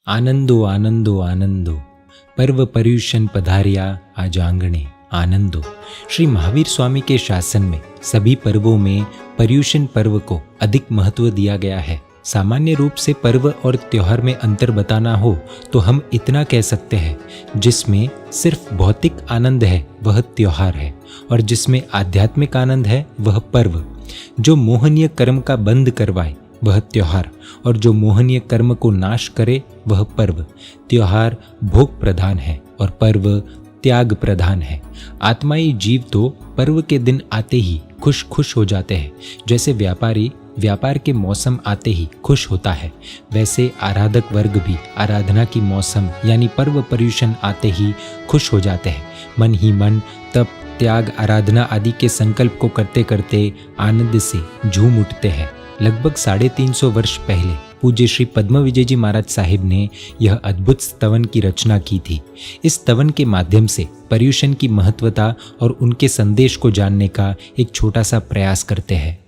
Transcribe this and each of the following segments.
आनंदो आनंदो आनंदो, पर्व पर्युषण पधारिया आज आंगणे आनंदो। श्री महावीर स्वामी के शासन में सभी पर्वों में पर्युषण पर्व को अधिक महत्व दिया गया है। सामान्य रूप से पर्व और त्योहार में अंतर बताना हो तो हम इतना कह सकते हैं, जिसमें सिर्फ भौतिक आनंद है वह त्योहार है, और जिसमें आध्यात्मिक आनंद है वह पर्व। जो मोहनीय कर्म का बंध करवाए वह त्योहार, और जो मोहनीय कर्म को नाश करे वह पर्व। त्योहार भोग प्रधान है और पर्व त्याग प्रधान है। आत्माई जीव तो पर्व के दिन आते ही खुश खुश हो जाते हैं। जैसे व्यापारी व्यापार के मौसम आते ही खुश होता है, वैसे आराधक वर्ग भी आराधना की मौसम यानी पर्व पर्युषण आते ही खुश हो जाते हैं। मन ही मन तप त्याग आराधना आदि के संकल्प को करते करते आनंद से झूम उठते हैं। लगभग 350 वर्ष पहले पूज्य श्री पद्म विजय जी महाराज साहिब ने यह अद्भुत स्तवन की रचना की थी। इस स्तवन के माध्यम से पर्युषण की महत्वता और उनके संदेश को जानने का एक छोटा सा प्रयास करते हैं।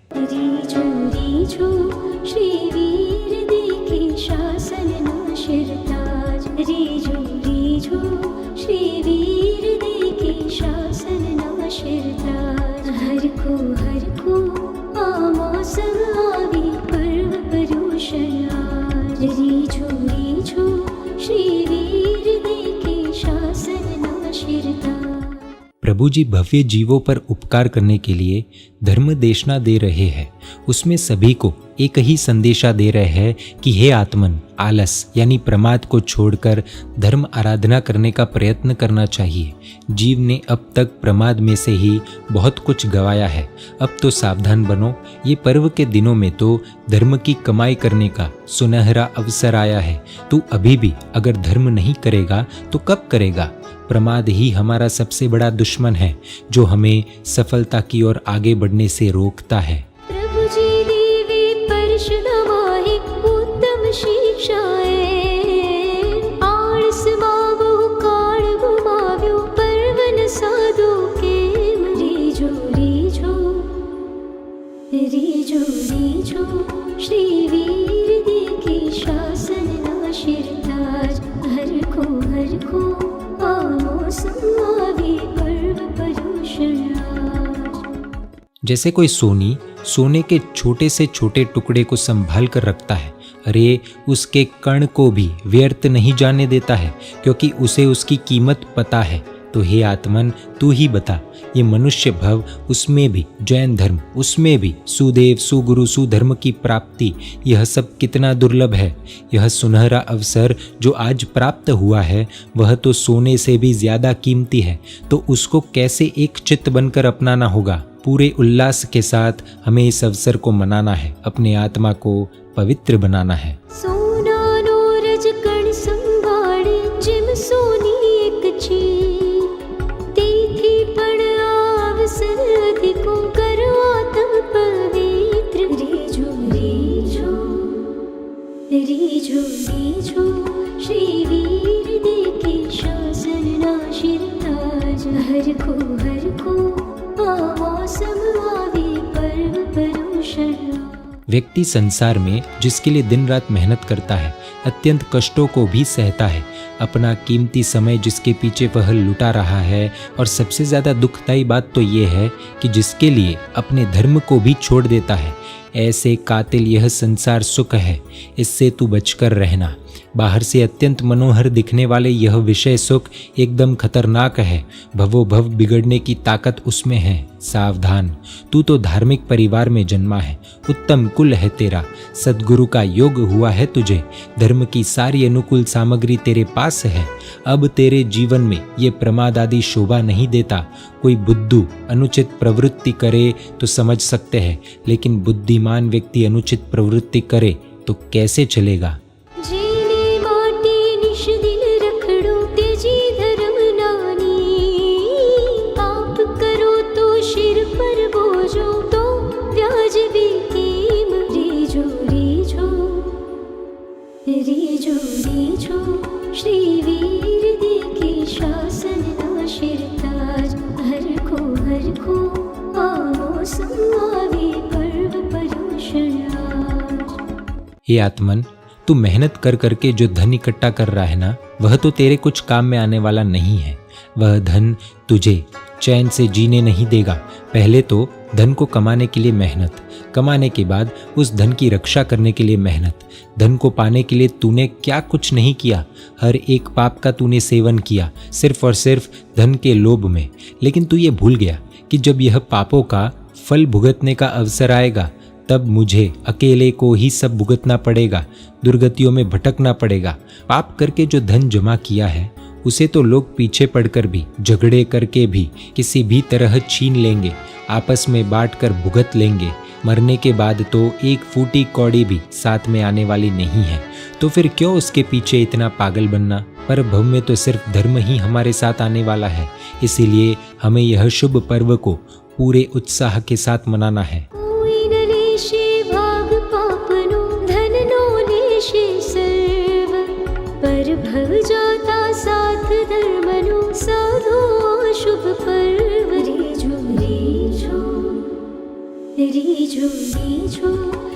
प्रभु जी भव्य जीवों पर उपकार करने के लिए धर्म देशना दे रहे हैं। उसमें सभी को एक ही संदेशा दे रहे हैं कि हे आत्मन, आलस यानी प्रमाद को छोड़कर धर्म आराधना करने का प्रयत्न करना चाहिए। जीव ने अब तक प्रमाद में से ही बहुत कुछ गंवाया है। अब तो सावधान बनो। ये पर्व के दिनों में तो धर्म की कमाई करने का सुनहरा अवसर आया है। तू अभी भी अगर धर्म नहीं करेगा तो कब करेगा? प्रमाद ही हमारा सबसे बड़ा दुश्मन है, जो हमें सफलता की ओर आगे बढ़ने से रोकता है। प्रभु जी देवे परशुरामाहि उत्तम शिक्षाए, आळस मावो काळ गुमाव्यो पर्वन साधु के रीझो रीझो रीझो रीझो श्री वीर देखे शासन नाशिरताज हर को जैसे कोई सोने के छोटे से छोटे टुकड़े को संभाल कर रखता है, अरे उसके कण को भी व्यर्थ नहीं जाने देता है, क्योंकि उसे उसकी कीमत पता है। तो हे आत्मन, तू ही बता, ये मनुष्य भव, उसमें भी जैन धर्म, उसमें भी सुदेव सुगुरु सुधर्म की प्राप्ति, यह सब कितना दुर्लभ है। यह सुनहरा अवसर जो आज प्राप्त हुआ है वह तो सोने से भी ज्यादा कीमती है। तो उसको कैसे एक चित्त बनकर अपनाना होगा। पूरे उल्लास के साथ हमें इस अवसर को मनाना है, अपने आत्मा को पवित्र बनाना है। सोना नो रज कण संभाळे जिम सोनी एक चीज, तेथी पण आवसन अधिको करो आत्म पवित्र। रीझो रीझो रीझो रीझो श्री वीर देखे शासन नाशिरताज हर को व्यक्ति संसार में जिसके लिए दिन रात मेहनत करता है, अत्यंत कष्टों को भी सहता है, अपना कीमती समय जिसके पीछे वह लुटा रहा है, और सबसे ज़्यादा दुखदायी बात तो ये है कि जिसके लिए अपने धर्म को भी छोड़ देता है। ऐसे कातिल यह संसार सुख है, इससे तू बचकर रहना। बाहर से अत्यंत मनोहर दिखने वाले यह विषय सुख एकदम खतरनाक है। भवो भव बिगड़ने की ताकत उसमें है, सावधान। तू तो धार्मिक परिवार में जन्मा है, उत्तम कुल है तेरा, सद्गुरु का योग हुआ है तुझे, धर्म की सारी अनुकूल सामग्री तेरे पास है। अब तेरे जीवन में ये प्रमाद आदि शोभा नहीं देता। कोई बुद्धू अनुचित प्रवृत्ति करे तो समझ सकते हैं, लेकिन बुद्धिमान व्यक्ति अनुचित प्रवृत्ति करे तो कैसे चलेगा। रीझो रीझो श्री वीर देखे शासन नाशिरताज हर को आमोसम आवे पर्व पर्युषण। हे आत्मन, तू मेहनत कर करके जो धन इकट्ठा कर रहा है ना, वह तो तेरे कुछ काम में आने वाला नहीं है। वह धन तुझे चैन से जीने नहीं देगा। पहले तो धन को कमाने के लिए मेहनत, कमाने के बाद उस धन की रक्षा करने के लिए मेहनत। धन को पाने के लिए तूने क्या कुछ नहीं किया, हर एक पाप का तूने सेवन किया सिर्फ और सिर्फ धन के लोभ में। लेकिन तू ये भूल गया कि जब यह पापों का फल भुगतने का अवसर आएगा, तब मुझे अकेले को ही सब भुगतना पड़ेगा, दुर्गतियों में भटकना पड़ेगा। पाप करके जो धन जमा किया है उसे तो लोग पीछे पड़कर भी, झगड़े करके भी किसी भी तरह छीन लेंगे, आपस में बांटकर भुगत लेंगे। मरने के बाद तो एक फूटी कौड़ी भी साथ में आने वाली नहीं है। तो फिर क्यों उसके पीछे इतना पागल बनना? पर भव में तो सिर्फ धर्म ही हमारे साथ आने वाला है। इसीलिए हमें यह शुभ पर्व को पूरे उत्साह के साथ मनाना है। पर भव जाता साथ धर्मनु साधो शुभ पर्व। रीझो रीझो रीझो रीझो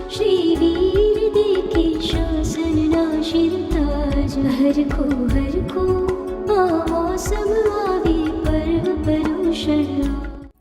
श्री वीर देखे शासन नाशिरताज। हर को मौसम आवे पर्व पर्यूषण।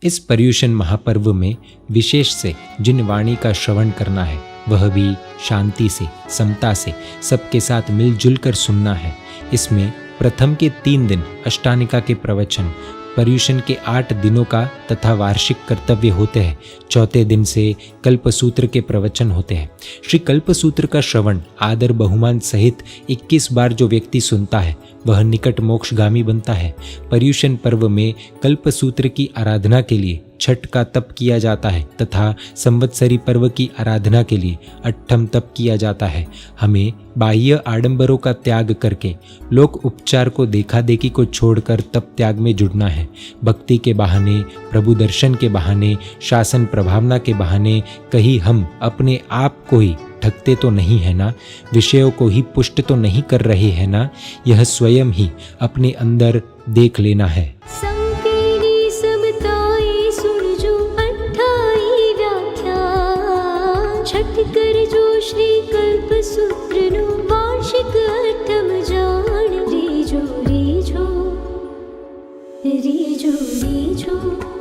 इस पर्यूषण महापर्व में विशेष से जिन वाणी का श्रवण करना है, वह भी शांति से, समता से, सबके साथ मिलजुल कर सुनना है। इसमें प्रथम के 3 दिन अष्टानिका के प्रवचन, पर्यूषण के 8 दिनों का तथा वार्षिक कर्तव्य होते हैं। चौथे दिन से कल्पसूत्र के प्रवचन होते हैं। श्री कल्पसूत्र का श्रवण आदर बहुमान सहित 21 बार जो व्यक्ति सुनता है, वह निकट मोक्षगामी बनता है। पर्यूषण पर्व में कल्पसूत्र की आराधना के लिए छठ का तप किया जाता है तथा संवत्सरी पर्व की आराधना के लिए अट्ठम तप किया जाता है। हमें बाह्य आडंबरों का त्याग करके लोक उपचार को, देखा देखी को छोड़कर तप त्याग में जुड़ना है। भक्ति के बहाने, प्रभु दर्शन के बहाने, शासन प्रभावना के बहाने कहीं हम अपने आप को ही ठगते तो नहीं है ना? विषयों को ही पुष्ट तो नहीं कर रहे हैं ना? यह स्वयं ही अपने अंदर देख लेना है। छठ कर जो श्री कल्पसूत्र नु वार्षिक अट्ठम जान। रीझो रीझो रीझो रीझो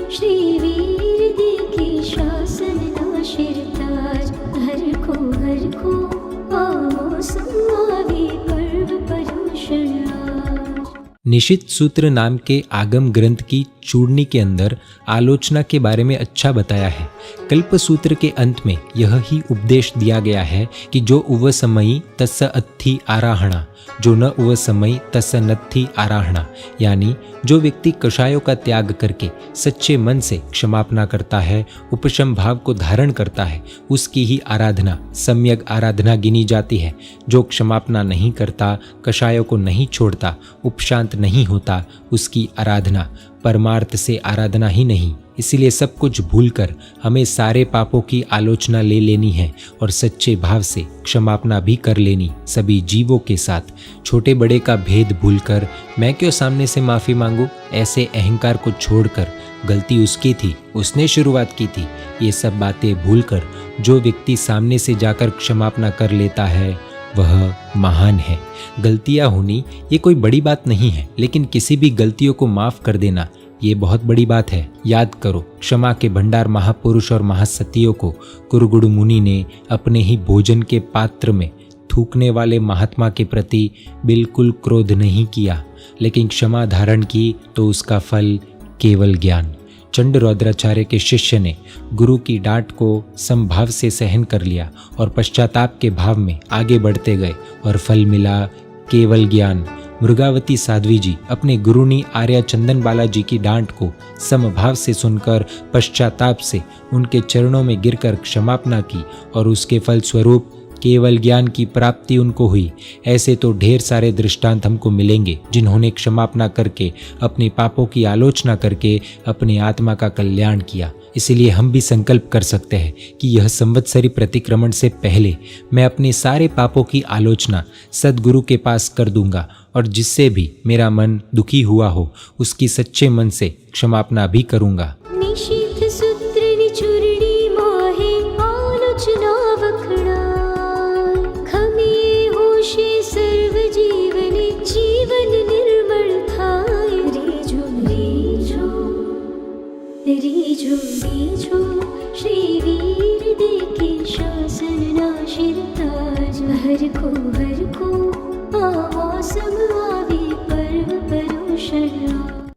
श्री वीर देखे शासन नाशिरताज। हर को मौसम आवे पर्व पर्यूषण। निशित सूत्र नाम के आगम ग्रंथ की चूड़नी के अंदर आलोचना के बारे में अच्छा बताया है। कल्पसूत्र के अंत में यह ही उपदेश दिया गया है कि जो उवसमयी तस्य अत्थि आराहणा, जो न उवसमयी तस्य नत्थि आराहणा, यानी जो व्यक्ति कषायों का त्याग करके सच्चे मन से क्षमापना करता है, उपशम भाव को धारण करता है, उसकी ही आराधना सम्यक आराधना गिनी जाती है। जो क्षमापना नहीं करता, कषायों को नहीं छोड़ता, उपशांत नहीं होता, उसकी आराधना परमार्थ से आराधना ही नहीं। इसीलिए सब कुछ भूलकर हमें सारे पापों की आलोचना ले लेनी है और सच्चे भाव से क्षमापना भी कर लेनी सभी जीवों के साथ। छोटे बड़े का भेद भूलकर मैं क्यों सामने से माफ़ी मांगूं, ऐसे अहंकार को छोड़कर गलती उसकी थी, उसने शुरुआत की थी, ये सब बातें भूलकर जो व्यक्ति सामने से जाकर क्षमापना कर लेता है वह महान है। गलतियां होनी ये कोई बड़ी बात नहीं है, लेकिन किसी भी गलतियों को माफ़ कर देना ये बहुत बड़ी बात है। याद करो, क्षमा के भंडार महापुरुष और महासतियों को कुरुगुरु मुनि ने अपने ही भोजन के पात्र में थूकने वाले महात्मा के प्रति बिल्कुल क्रोध नहीं किया, लेकिन क्षमा धारण की तो उसका फल केवल ज्ञान। चंड रौद्राचार्य के शिष्य ने गुरु की डांट को समभाव से सहन कर लिया और पश्चाताप के भाव में आगे बढ़ते गए और फल मिला केवल ज्ञान। मृगावती साध्वी जी अपने गुरुनी आर्या चंदन बालाजी की डांट को समभाव से सुनकर पश्चाताप से उनके चरणों में गिरकर क्षमापना की और उसके फल स्वरूप केवल ज्ञान की प्राप्ति उनको हुई। ऐसे तो ढेर सारे दृष्टांत हमको मिलेंगे जिन्होंने क्षमापना करके, अपने पापों की आलोचना करके अपने आत्मा का कल्याण किया। इसीलिए हम भी संकल्प कर सकते हैं कि यह संवत्सरी प्रतिक्रमण से पहले मैं अपने सारे पापों की आलोचना सद्गुरु के पास कर दूंगा और जिससे भी मेरा मन दुखी हुआ हो उसकी सच्चे मन से क्षमापना भी करूंगा। निशीथ सूत्र निचुरणी माहे आलोचना वखणा, खमे हो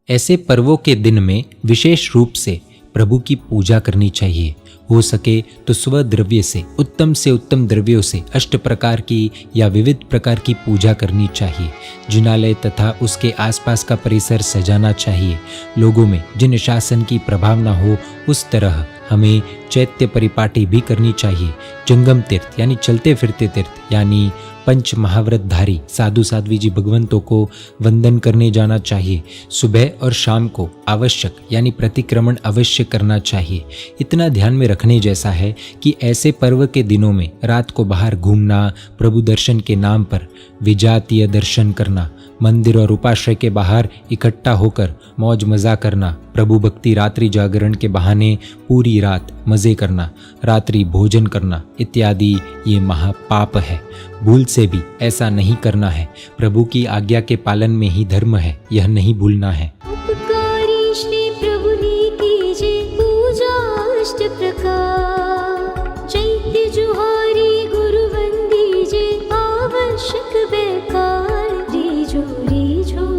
ऐसे पर्वों के दिन में विशेष रूप से प्रभु की पूजा करनी चाहिए। हो सके तो स्वद्रव्य से उत्तम द्रव्यों से अष्ट प्रकार की या विविध प्रकार की पूजा करनी चाहिए। जिनालय तथा उसके आसपास का परिसर सजाना चाहिए। लोगों में जिन शासन की प्रभावना हो उस तरह हमें चैत्य परिपाटी भी करनी चाहिए। जंगम तीर्थ यानी चलते फिरते तीर्थ यानी पंच महाव्रतधारी साधु साध्वी जी भगवंतों को वंदन करने जाना चाहिए। सुबह और शाम को आवश्यक यानी प्रतिक्रमण अवश्य करना चाहिए। इतना ध्यान में रखने जैसा है कि ऐसे पर्व के दिनों में रात को बाहर घूमना, प्रभु दर्शन के नाम पर विजातीय दर्शन करना, मंदिर और उपाश्रय के बाहर इकट्ठा होकर मौज मजा करना, प्रभु भक्ति रात्रि जागरण के बहाने पूरी रात मजे करना, रात्रि भोजन करना इत्यादि ये महापाप है। भूल से भी ऐसा नहीं करना है। प्रभु की आज्ञा के पालन में ही धर्म है, यह नहीं भूलना है। उपकारी श्री प्रभु ने कीजे पूजा अष्ट प्रकार, चैत्य जुहारी गुरु वंदीजे आवश्यक बेकार। रीजो रीजो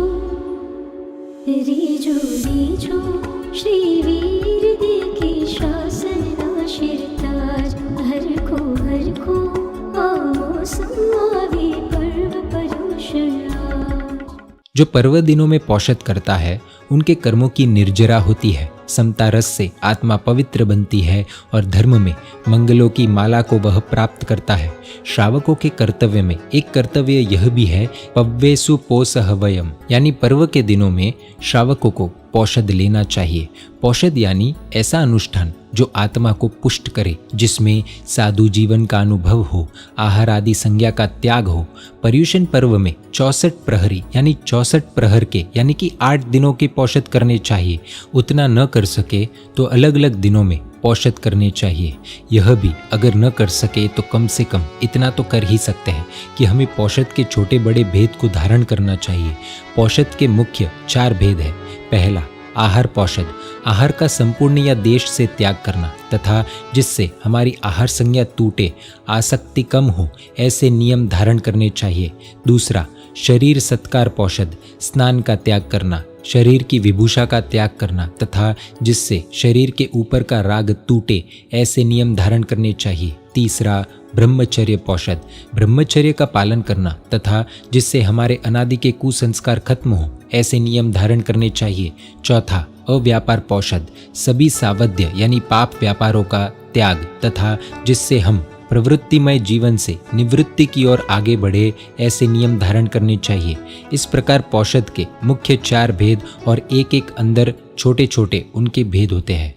रीजो रीजो श्री वीर देखे शासन नाशिरताज। हर को आओ समावे पर्व पर्युषण। जो पर्व दिनों में पौषध करता है उनके कर्मों की निर्जरा होती है। समता रस से आत्मा पवित्र बनती है और धर्म में मंगलों की माला को वह प्राप्त करता है। श्रावकों के कर्तव्य में एक कर्तव्य यह भी है, पव्वेसु पोसह वयम, यानी पर्व के दिनों में श्रावकों को पौषध लेना चाहिए। पौषध यानी ऐसा अनुष्ठान जो आत्मा को पुष्ट करे, जिसमें साधु जीवन का अनुभव हो, आहार आदि संज्ञा का त्याग हो। पर्युषण पर्व में 64 प्रहरी यानी 64 प्रहर के यानी कि 8 दिनों के पौषध करने चाहिए। उतना न कर सके तो अलग अलग दिनों में पौषध करने चाहिए। यह भी अगर न कर सके तो कम से कम इतना तो कर ही सकते हैं कि हमें पौषध के छोटे बड़े भेद को धारण करना चाहिए। पौषध के मुख्य 4 भेद है। पहला, आहार पौषध, आहार का संपूर्ण या देश से त्याग करना तथा जिससे हमारी आहार संज्ञा टूटे, आसक्ति कम हो, ऐसे नियम धारण करने चाहिए। दूसरा, शरीर सत्कार पौषध, स्नान का त्याग करना, शरीर की विभूषा का त्याग करना तथा जिससे शरीर के ऊपर का राग टूटे, ऐसे नियम धारण करने चाहिए। तीसरा, ब्रह्मचर्य पौषध, ब्रह्मचर्य का पालन करना तथा जिससे हमारे अनादि के कुसंस्कार खत्म हो, ऐसे नियम धारण करने चाहिए। चौथा, अव्यापार पौषध, सभी सावध्य यानी पाप व्यापारों का त्याग तथा जिससे हम प्रवृत्तिमय जीवन से निवृत्ति की ओर आगे बढ़े, ऐसे नियम धारण करने चाहिए। इस प्रकार पौषध के मुख्य 4 भेद और एक एक अंदर छोटे छोटे उनके भेद होते हैं।